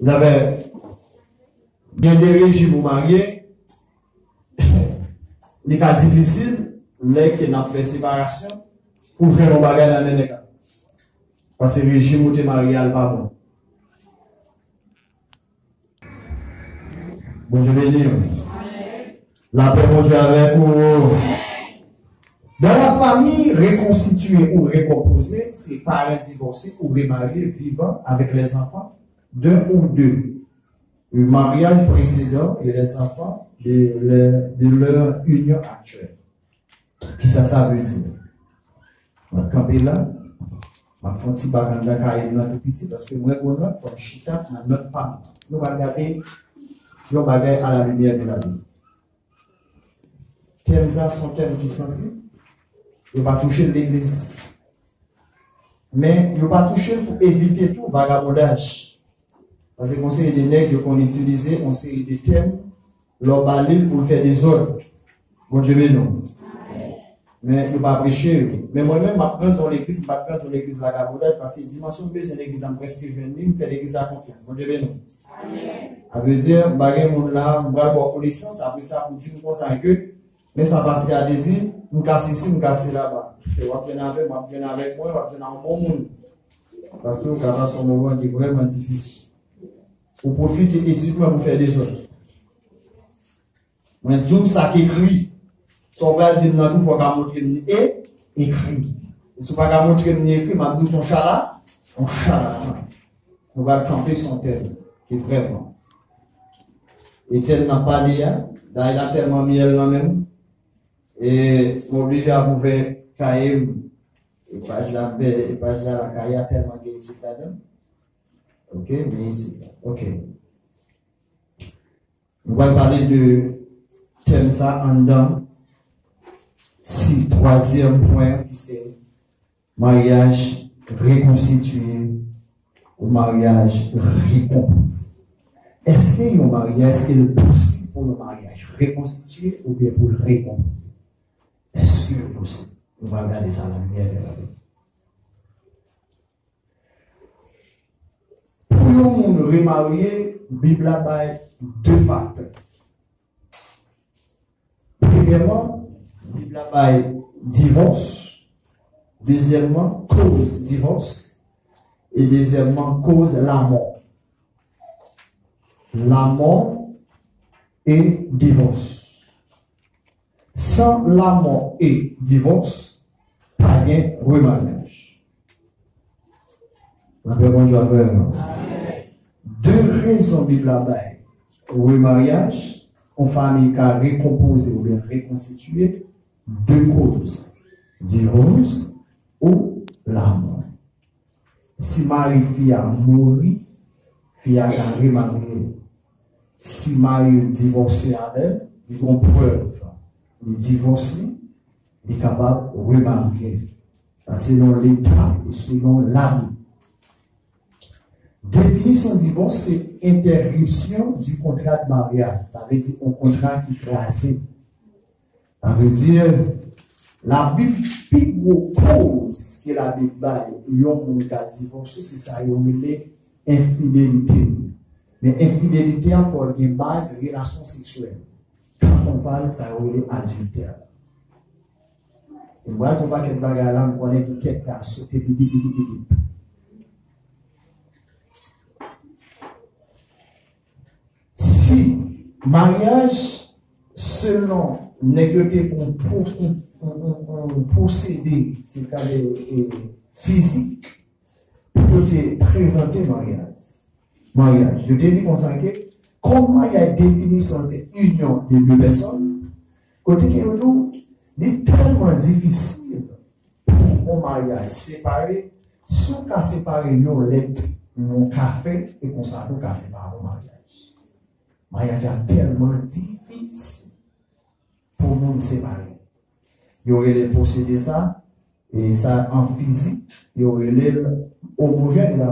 Vous avez bien des régimes ou mariés, les cas difficiles, les qui n'ont fait séparation, pour faire un bagage dans les cas. Parce que le régime où tu es marié, il n'est pas bon. Bon, je vais dire. La paix, bon Dieu, avec vous. Dans la famille, reconstituée ou recomposée, c'est parents divorcés ou remariés vivant avec les enfants d'un ou deux. Le mariage précédent et les enfants de leur union actuelle. Qui ça veut dire? On va camper là. On va faire un petit bagage dans tout petit parce que moi, on va faire chita dans notre femme. Nous allons regarder nos bagages à la lumière de la vie. Thèmes ça sont thèmes qui sont sensibles. Il ne va pas toucher l'église. Mais il ne va pas toucher pour éviter tout vagabondage. Parce qu'on sait des nègres qu'on utilise, on sait des thèmes, leur balil pour faire des ordres. Bon Dieu, mais non. Mais il ne va pas prêcher. Mais moi-même, je prends sur l'église, je prends sur l'église vagabondage parce que dimension de l'église en presque jeune, je fais l'église à confiance. Bon Dieu, mais non. Ça veut dire, je vais là, je vais avoir connaissance, après ça, je dis comme ça que, mais ça passe à désir. Nous cassons ici, nous cassons là-bas. Je vais venir avec moi, je vais venir avec moi, je vais venir en bon monde. Parce que nous avons un moment qui est vraiment difficile. Vous profitez étudier pour faire des autres. Mais tout ça qui écrit, son frère dit dans nous, il faut qu'on montre et écrit. Et si on ne peut pas montrer écrit, mais nous son chala, on chala. Nous allons camper son tel, qui est vraiment. Et tel n'a pas dit, il a tellement mis elle là-même. Et on obligé à trouver cahier et page là la cahier a tellement de études là-dedans. Ok, mais ici, ok. On va parler de thème ça en dedans. Si troisième point, c'est mariage reconstitué ou mariage récomposé. Est-ce qu'il y a un mariage, est-ce qu'il est possible pour le mariage reconstitué ou bien pour le récomposer? Est-ce que c'est possible? On va regarder ça dans la lumière de la vie. Pour nous remarier, la Bible a deux facteurs. Premièrement, la Bible a divorce. Deuxièmement, cause divorce. Et deuxièmement, cause la mort. La mort et divorce. Sans la mort et divorce, pas de remariage. Deux raisons Bible remariage, en famille qui a récomposé ou bien reconstitué, deux causes, divorce ou la mort. Si mari-fille a mouru, fille a remarié. Si mari divorcé avec, ils ont preuve. Il est divorcé, il est capable de remarier. Selon l'état et selon l'âme. Définition de divorce, c'est interruption du contrat de mariage. Ça veut dire un contrat qui est classé. Ça veut dire la Bible, plus grosse cause que la Bible baille, il y a un divorce, c'est ça, il y a infidélité. Mais infidélité a pour une base relation sexuelle. Quand on parle, ça a adultère. Et moi, je ne sais pas quel bagage là, on connaît que quelqu'un a sauté petit. Si mariage, selon négoté pour procéder, c'est-à-dire physique, pour te présenter mariage. Je t'ai dit qu'on s'inquiète. Comment il y a une définition de cette union de deux personnes, côté que nous, il est tellement difficile pour un mariage séparé, si on a séparé nos lettres, nos cafés, et qu'on s'en a séparé au mariage. Le mariage est tellement difficile pour nous séparer. Il y aurait les procédés ça, et ça en physique, il y aurait les homogènes,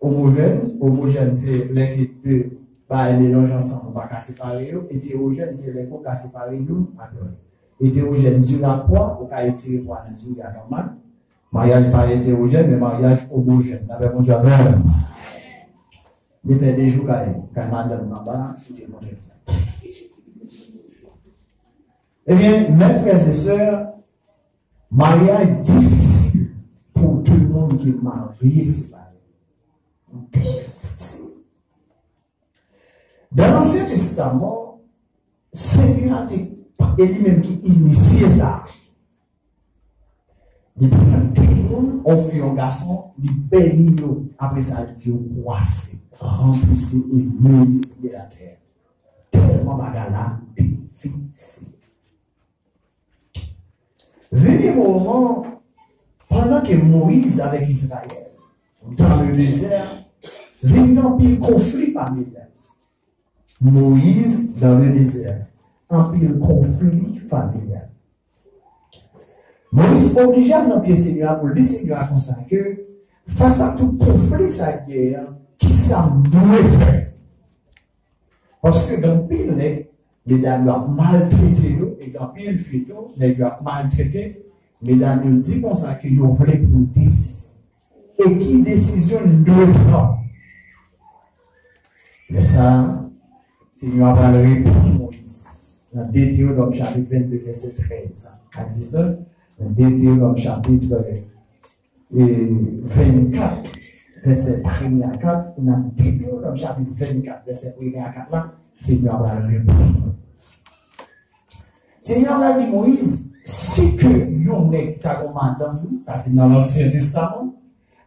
homogène, c'est les qui peuvent pas mélanger ensemble, on ne va pas séparer. Hétérogène, c'est les qui peuvent séparer nous. Hétérogène, sur la poids, on peut étirer poids dans le cas normal. Mariage pas hétérogène, mais mariage homogène. Il fait des jours quand madame en bas, je te montre ça. Eh bien, mes frères et sœurs, mariage difficile pour tout le monde qui est marié, c'est pas difficile. Dans l'Ancien Testament, Seigneur est lui-même qui initie ça. Il prend tout le monde, on fait un garçon, il bénit, après ça, il dit croissez, remplissez et multipliez la terre. Tellement bagarre difficile. Venez au moment, pendant que Moïse avec Israël, dans le désert, venant pile conflit familial. Moïse dans le désert, un pile conflit familial. Moïse oblige à nous Seigneur pour le Seigneur comme ça que face à tout conflit, sa guerre, qui ça doit faire? Parce que dans le pile, les dames doivent maltraiter nous, et dans le pile, les doivent maltraiter, les dames nous disent comme ça qu'ils ont voulu pour une décision. Et qui décision nous prend? Mais ça, Seigneur va le répondre à Moïse. Dans Deutéronome chapitre 22, verset 13 à 19, dans Deutéronome chapitre 24, verset 1 à 4, dans Deutéronome chapitre 24, verset 1 à 4, là, Seigneur va le répondre. Seigneur a dit Moïse, si que yon n'est pas commandant, ça c'est dans l'Ancien Testament,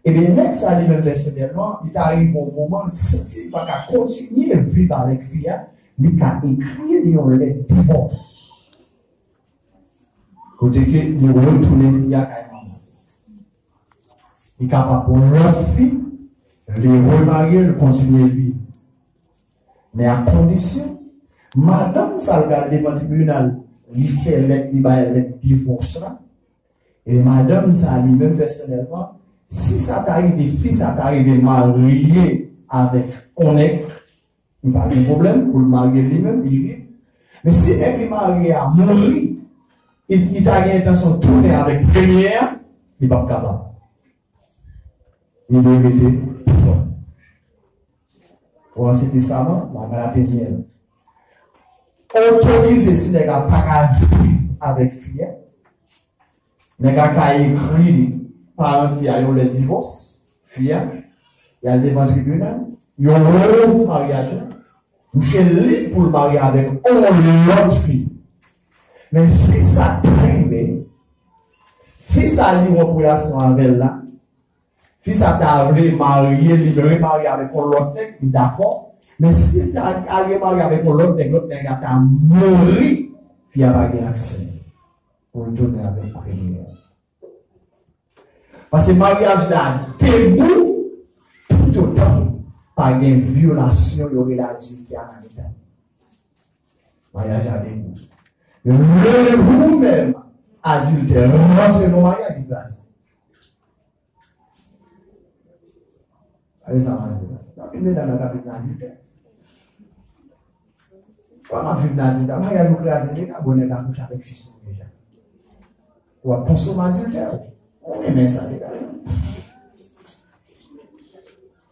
et bien, next, ça lui-même personnellement, il arrive au moment, il va continuer à vivre avec Fia, il va écrire les divorces. Côté que il retourne Fia carrément. Il est capable pour l'autre fille, les remarier, le continuer à vivre. Mais à condition, madame, ça regarde devant le tribunal, il fait le divorce là, et madame, ça lui-même personnellement, si ça t'arrive, des filles, ça t'arrive marié avec un nègre, il n'y a pas de problème pour le marier lui-même, il est. Mais si elle est marié à mourir, il a l'intention de tourner avec première, il n'est pas capable. Il doit être bon. Pour l'Ancien Testament, la première. Autoriser si les gars pas avec fille, les gars qui écrit par il y a le divorce, il y a devant le tribunal, il y a un mariage. Je suis libre pour le marier avec l'autre fille. Mais si ça t'arrive, si ça a une relation avec là, si ça t'arrive marié, libéré, marié avec l'autre, d'accord. Mais si tu as marié avec l'autre, l'autre t'a mouru, il n'y a pas d'accès pour le donner avec la première. Parce que le mariage là, debout, tout autant, par une violation, il y aurait l'adultère en l'état. Mariage à debout. Le vous-même, adultère, rentre dans le mariage du place. Allez, ça va. Il est dans le capitaine d'adultère. Comment vivre dans l'adultère? Mariage au classe, il y a un bonnet à coucher avec fils déjà. Ou à consommer adultère. On aime ça, les gars.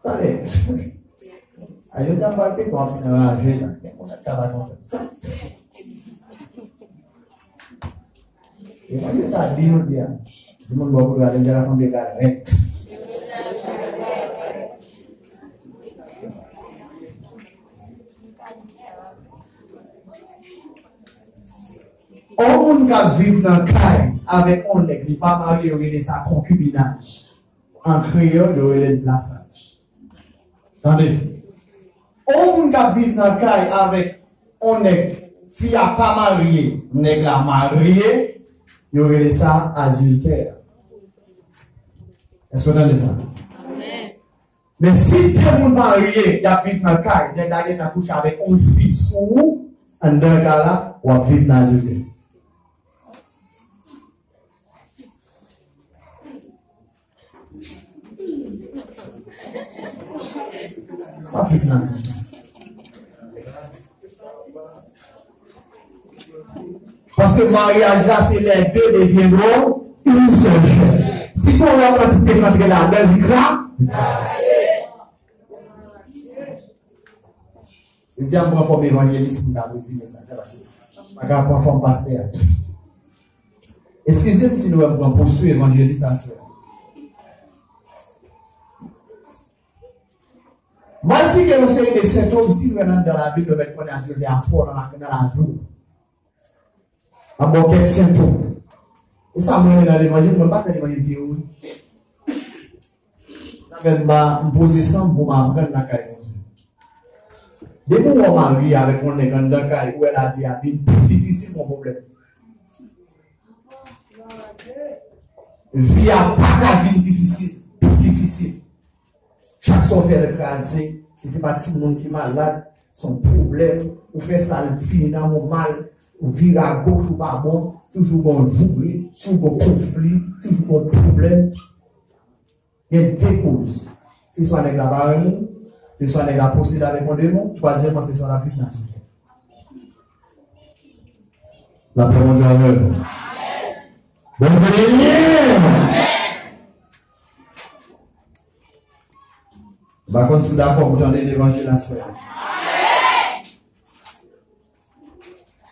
Allez. Allez, vous avez fait quoi? C'est un ragé, là. On a travaillé comme ça. Et moi, je ça, dis-nous bien. Dis-moi, je vais vous regarder, je vais rassembler les gars. On va vivre dans le caille avec un nègre, il n'est pas marié, il est sa concubinage. En créole, il est le plaçage. Attendez. On va vivre dans le caille avec un nègre, fille n'a pas marié, nègre a marié, il est ça adultère. Est-ce que vous entendez ça? Amen. Mais si tout le monde marié, il y a vivre dans le caille, il y a couché avec un fils ou un dans le cas là, on va vivre dans l'adultère. Parce que le mariage là, c'est les deux deviendront une seule chose. Si pour la quantité de notre là, il Je dis à moi, comme évangéliste, pour garder dire ça. Je vais pas forme pasteur. Excusez-moi si nous avons poursuivi évangéliste à ce. Moi, je suis que nous sommes des symptômes, si nous venons dans la vie, nous mettons des affaires dans la vie. À bon, quelques symptômes. Et ça, moi, dans l'évangile, je ne vais pas faire l'évangile théorie. Je vais me poser ça pour m'apprendre la caille. Depuis que je marie avec mon écran de caille, où elle a dit, c'est difficile mon problème. Vie à pas la vie difficile, difficile. Chaque fois fait écraser, si ce n'est pas tout le monde qui est malade, son problème, ou fait ça, le finit dans mon mal, ou vire à gauche ou pas bon, toujours bon jouer, toujours bon conflit, toujours bon problème. Il y a deux causes. C'est soit avec la barre, c'est soit avec la possédée avec mon démon, troisièmement, c'est soit la vie naturelle. La paix mon Dieu à l'heure. Bonne journée! Par contre, si vous êtes d'accord, vous entendez l'évangile à soi.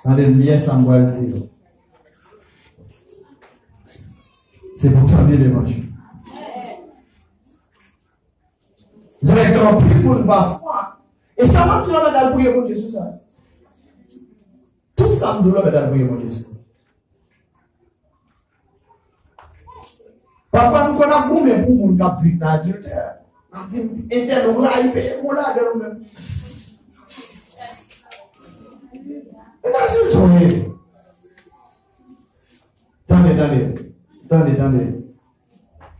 Attendez le lien, ça me va le dire. C'est pour entendre l'évangile. Vous avez grand prix pour ne pas foi. Et ça m'a tout le monde à prier pour Jésus. Tout ça me doit à prier pour Jésus. Parfois, nous connaissons beaucoup, mais pour nous qui vivent dans l'adultère. On dit, nous là, il paye pour là, de nous-mêmes. Attendez.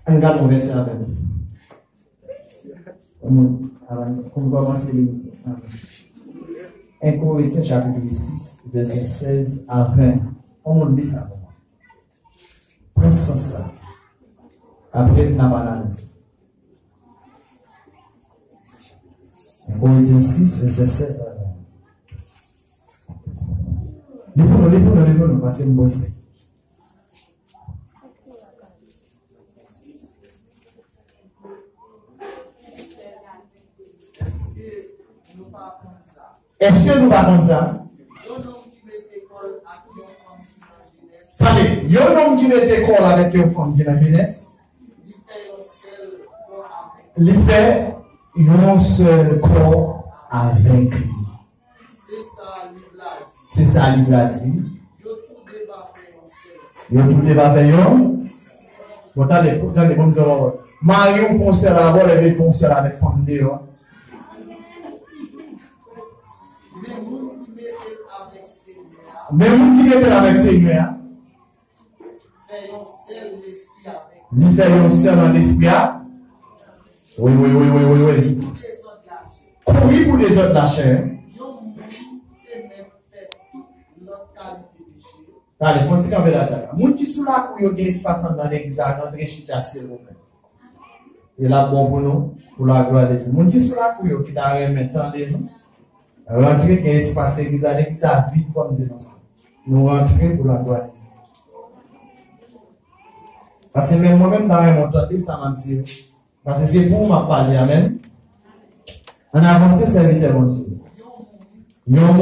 On regarde mon verset avec nous. On commence les 1 Corinthiens chapitre 6, verset 16 à 20. On lit ça. Prends ça. Après, on a analysé. 1 Corinthiens 6, verset 16 à 20. Lépons-nous, parce que nous bossons. Est-ce que nous parlons de ça? Allez, il y a un homme qui met école avec une femme qui est la jeunesse. Il fait un seul corps avec lui. C'est ça, il a dit. Il y a tout débat fait un. Attendez, bon, Marion fonceur d'abord, elle est fonceur avec femme dehors. Même qui était avec Seigneur, il fait un seul dans l'esprit. Oui. Courir pour les autres la chair. Allez, faut dire qu'on veut la chair. Moun qui sous la couille, il y a espace dans l'église, dans le chita, s'il vous plaît. Et là, bon pour nous, pour la gloire de Dieu. Moun qui sous la couille, qui t'a remis tant de nous. Rentrer dans l'espace de l'église, l'église a vite comme des enfants. Nous rentrons pour la gloire. Parce que même moi-même, dans mon temps, ça m'a dit. Parce que c'est pour moi parler, amen. On a avancé, serviteur, mon Dieu. Il y a un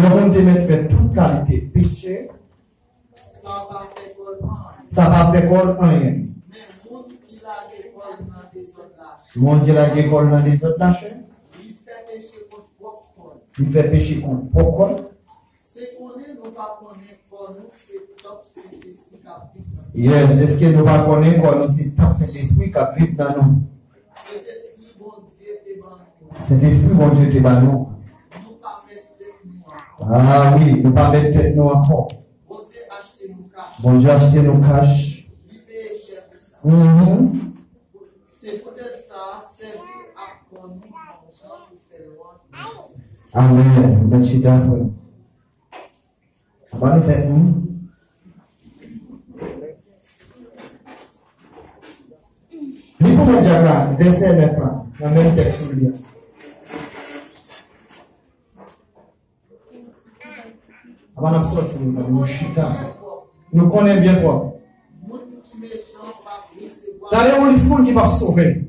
monde qui met fait toute qualité péché. Ça va faire quoi rien. Le monde qui a l'école dans les autres lâches. Il fait péché contre pourquoi? C'est qu'on est, nous pas connaître pour nous, c'est top Saint-Esprit qui vit. Yes, c'est ce que nous pas connaître pour nous, c'est top Saint-Esprit qui vit dans nous. Cet esprit, bon Dieu, t'es dans nous. Ah oui, nous pas mettre tête nous encore. Bon Dieu, acheter nos cash. C'est peut-être ça, c'est à nous. Amen. Merci d'avoir. On va nous faire Libre mon diagramme, verset 9, dans le même texte sur lui. Avant de sortir, nous chita. Nous connaissons bien quoi. Dans les gens qui ne peuvent pas sauver.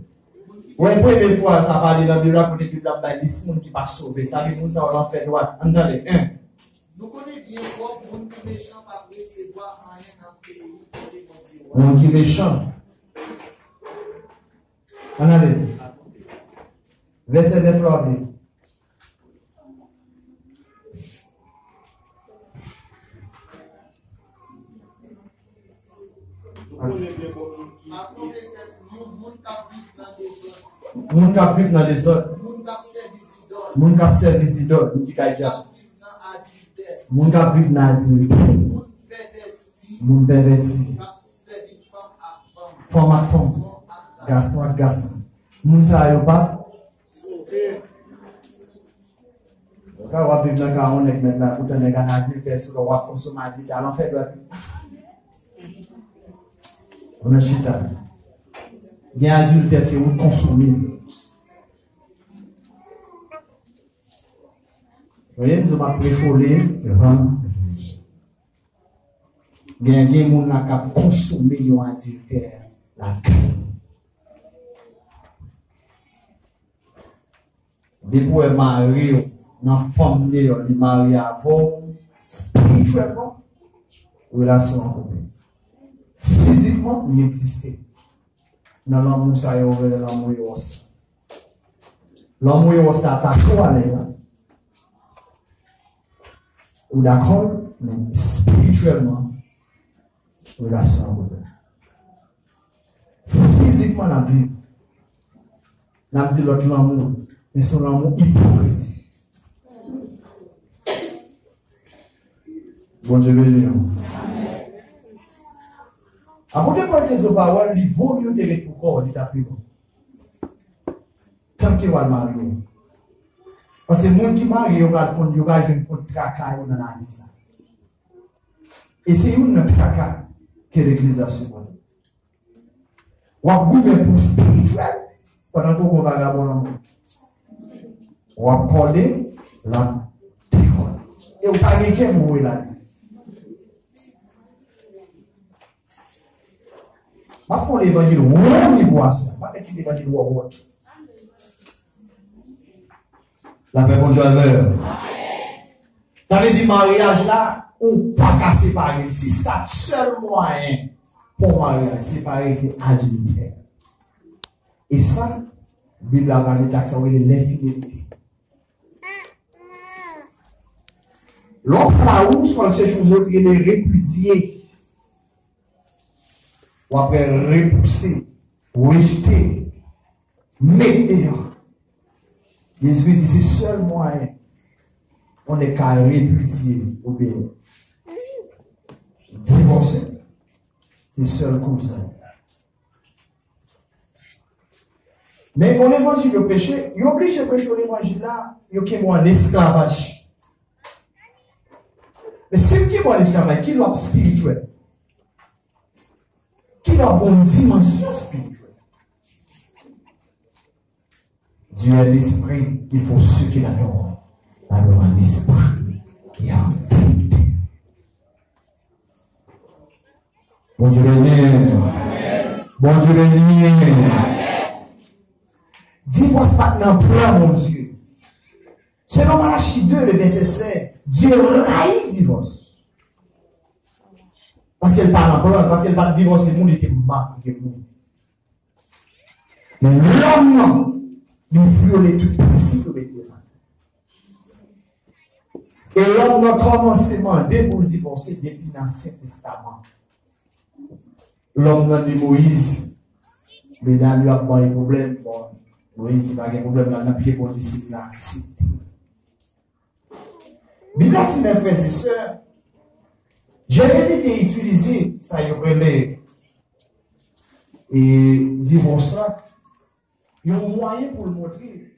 Ouais, première fois, ça parle dans la Bible, pour que la Bible dise monde qui pas sauvé. Ça veut dire ça va faire droit. Entendez, hein? Nous connaissons bien quoi, monde qui méchant pas recevoir rien dans le pays. Monde qui méchant. Entendez. Verset 9 là. Moun kap viv dans les autres. Moun kap service idole. Moun kap viv dans adultère. Moun perverti. Femme à femme. Garçon à garçon. Moun sa yo pas. Quand on va vivre dans 40 maintenant, pour donner un adultère sur le roi consommer adultère, alors fait quoi? On a chita. Il y a un adultère, c'est où consommer. Vous voyez, nous avons précholé, il y a des gens qui ont consommé un adultère, la crise. Depuis le mari, dans la famille, le mari avant, spirituellement, relation en couple. Physiquement, il existait. Dans l'amour, ça y est, dans l'amour, il y a aussi. L'amour, il y a aussi attaché à l'air. Ou d'accord, mais spirituellement, relation en couple. Physiquement, la vie. La vie de l'autre l'amour, mais son amour hypocrisie. Bon Dieu béni. Avant de parler des paroles, il vaut mieux te pour corps, il t'a pris bon. Tant qu'il va le marier. Parce que les gens qui marient, ils vont jouer un tracas dans la vie. Et c'est une tracas que l'église a supporté. Ou à goûter pour spirituel, pendant que vous vagabond. Ou à coller la décolle. Et vous parlez qui mourir là. Ma foi, l'évangile, on y voit ça. Ma petite l'évangile, on voit. La paix, bon Dieu, à l'heure. Ça veut dire, mariage là, on pas qu'à séparer. Si ça, seul moyen pour mariage, séparer, c'est adultère. Et ça, la Bible a parlé de ça, c'est l'infidélité. L'autre là où, soit cherche à montrer les répudiés. Ou après repousser, rejeter, mettre. Jésus dit, c'est seul moyen. On est qu'à répudier ou bien divorcer. C'est seul comme ça. Mais quand l'évangile de péché, il est obligé de prêcher l'évangile là, il est en esclavage. Mais c'est qui est en esclavage, qui est spirituel. Qui a une dimension spirituelle. Dieu est l'esprit, il faut ceux qui l'adorent. Alors un esprit qui a vérité. Bon Dieu béni. Bon Dieu béni. Divorce maintenant, plein mon Dieu. Selon Malachie 2, le verset 16, Dieu raille le divorce. Parce qu'elle parle en parole, parce qu'elle va divorcer, le monde était mal. Mais l'homme, il violait tout principe de Dieu. Et l'homme a commencé pour divorcer depuis l'Ancien Testament. L'homme de Moïse, mais là, il a pas de problème. Bon, Moïse dit pas de problème, là, il a pied pour disciple, il a accepté. Bible a dit, mes frères et sœurs, Jérémie a utilisé ça, il relève et divorce, il y a un moyen pour le montrer.